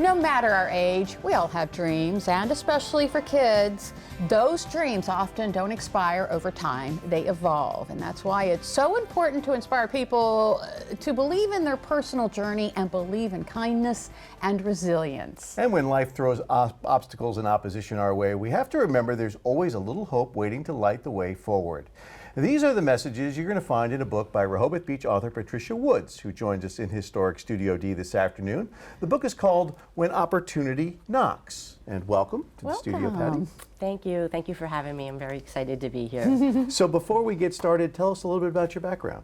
No matter our age, we all have dreams, and especially for kids, those dreams often don't expire over time, they evolve. And that's why it's so important to inspire people to believe in their personal journey and believe in kindness and resilience. And when life throws obstacles and opposition our way, we have to remember there's always a little hope waiting to light the way forward. These are the messages you're going to find in a book by Rehoboth Beach author Patricia Woods, who joins us in historic Studio D this afternoon. The book is called When Opportunity Knocks. And welcome to the studio, Patty. Thank you. Thank you for having me. I'm very excited to be here. So before we get started, tell us a little bit about your background.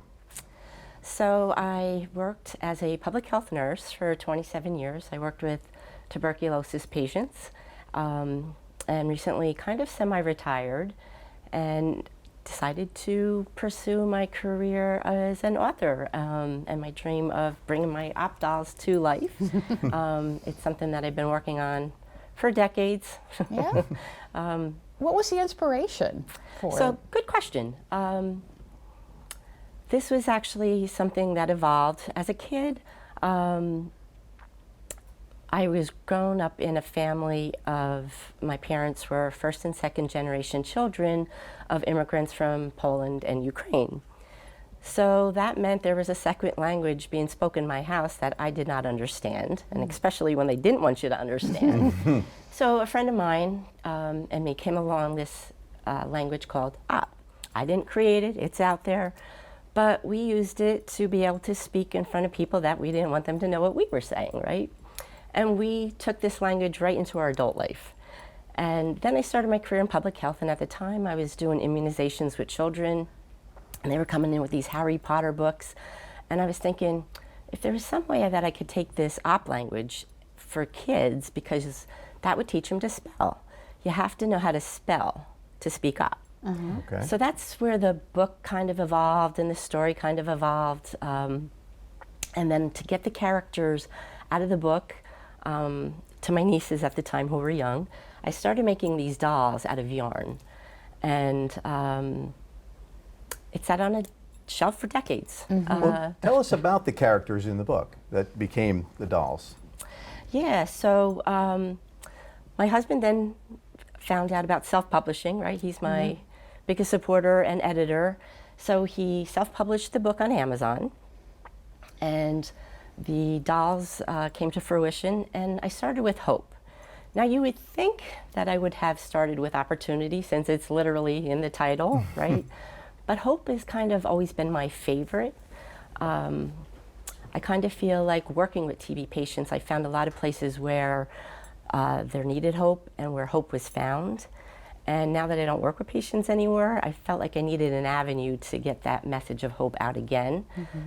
So I worked as a public health nurse for 27 years. I worked with tuberculosis patients and recently kind of semi-retired and decided to pursue my career as an author and my dream of bringing my op dolls to life. It's something that I've been working on for decades. Yeah. What was the inspiration for So, it? good question. This was actually something that evolved. As a kid, I was grown up in a family of, my parents were first and second generation children of immigrants from Poland and Ukraine. So that meant there was a second language being spoken in my house that I did not understand, and especially when they didn't want you to understand. So a friend of mine and me came along this language called op. I didn't create it, it's out there, but we used it to be able to speak in front of people that we didn't want them to know what we were saying, right? And we took this language right into our adult life. And then I started my career in public health, and at the time I was doing immunizations with children, and they were coming in with these Harry Potter books. And I was thinking, if there was some way that I could take this op language for kids, because that would teach them to spell. You have to know how to spell to speak op. Okay. So that's where the book kind of evolved and the story kind of evolved. And then to get the characters out of the book, to my nieces at the time who were young, I started making these dolls out of yarn. And it sat on a shelf for decades. Well, tell us about the characters in the book that became the dolls. Yeah, so my husband then found out about self-publishing, right? He's my biggest supporter and editor. So he self-published the book on Amazon. And the dolls came to fruition, and I started with hope. Now, you would think that I would have started with opportunity, since it's literally in the title, right? But hope has kind of always been my favorite. I kind of feel like working with TB patients, I found a lot of places where there needed hope and where hope was found. And now that I don't work with patients anymore, I felt like I needed an avenue to get that message of hope out again.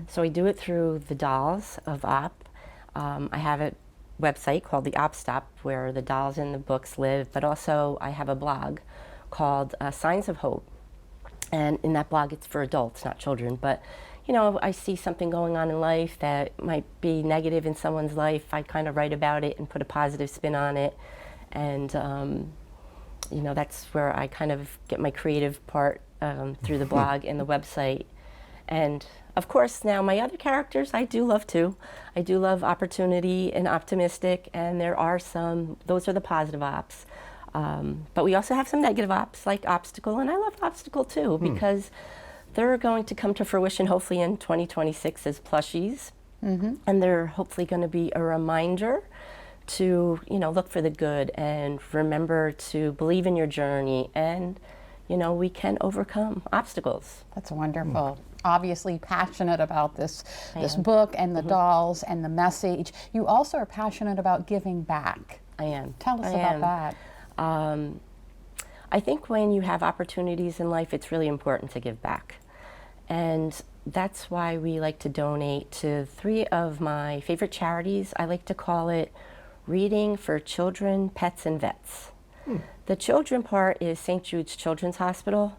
So I do it through the dolls of op. I have a website called the Op Stop where the dolls in the books live, but also I have a blog called Signs of Hope. And in that blog, it's for adults, not children. But, you know, I see something going on in life that might be negative in someone's life. I kind of write about it and put a positive spin on it. And, you know, that's where I kind of get my creative part through the blog and the website. And of course, now my other characters I do love too. I do love opportunity and optimistic, and there are some, those are the positive ops. But we also have some negative ops like obstacle, and I love obstacle too, because they're going to come to fruition hopefully in 2026 as plushies. And they're hopefully going to be a reminder to, you know, look for the good and remember to believe in your journey, and, you know, we can overcome obstacles. That's wonderful. Obviously passionate about this book and the dolls and the message. You also are passionate about giving back. I am. Tell us about that. I think when you have opportunities in life, it's really important to give back. And that's why we like to donate to 3 of my favorite charities. I like to call it Reading for Children, Pets, and Vets. The children part is St. Jude's Children's Hospital.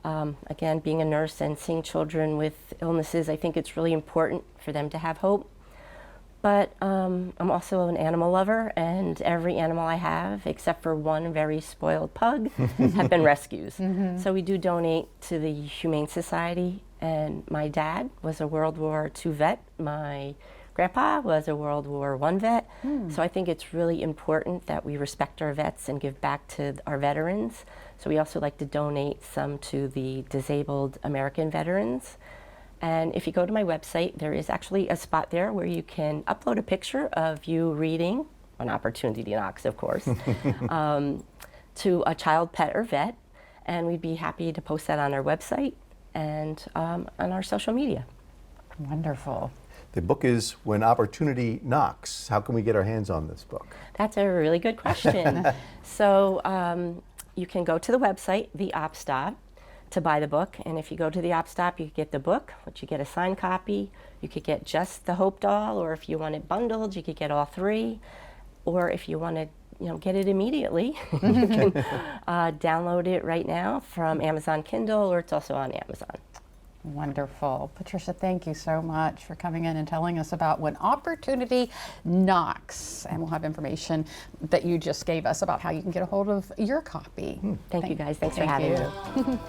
Again, being a nurse and seeing children with illnesses, I think it's really important for them to have hope. But I'm also an animal lover, and every animal I have, except for one very spoiled pug, have been rescues. So we do donate to the Humane Society, and my dad was a World War II vet. My grandpa was a World War I vet. So I think it's really important that we respect our vets and give back to our veterans. So we also like to donate some to the disabled American veterans. And if you go to my website, there is actually a spot there where you can upload a picture of you reading, an Opportunity Knocks, of course, to a child, pet, or vet. And we'd be happy to post that on our website and on our social media. Wonderful. The book is When Opportunity Knocks. How can we get our hands on this book? That's a really good question. So you can go to the website, the OpStop, to buy the book. And if you go to the OpStop, you can get the book, which you get a signed copy. You could get just the Hope doll, or if you want it bundled, you could get all three. Or if you want to get it immediately, you can download it right now from Amazon Kindle, or it's also on Amazon. Wonderful. Patricia, thank you so much for coming in and telling us about When Opportunity Knocks. And we'll have information that you just gave us about how you can get a hold of your copy. Thank you guys. Thanks for having me.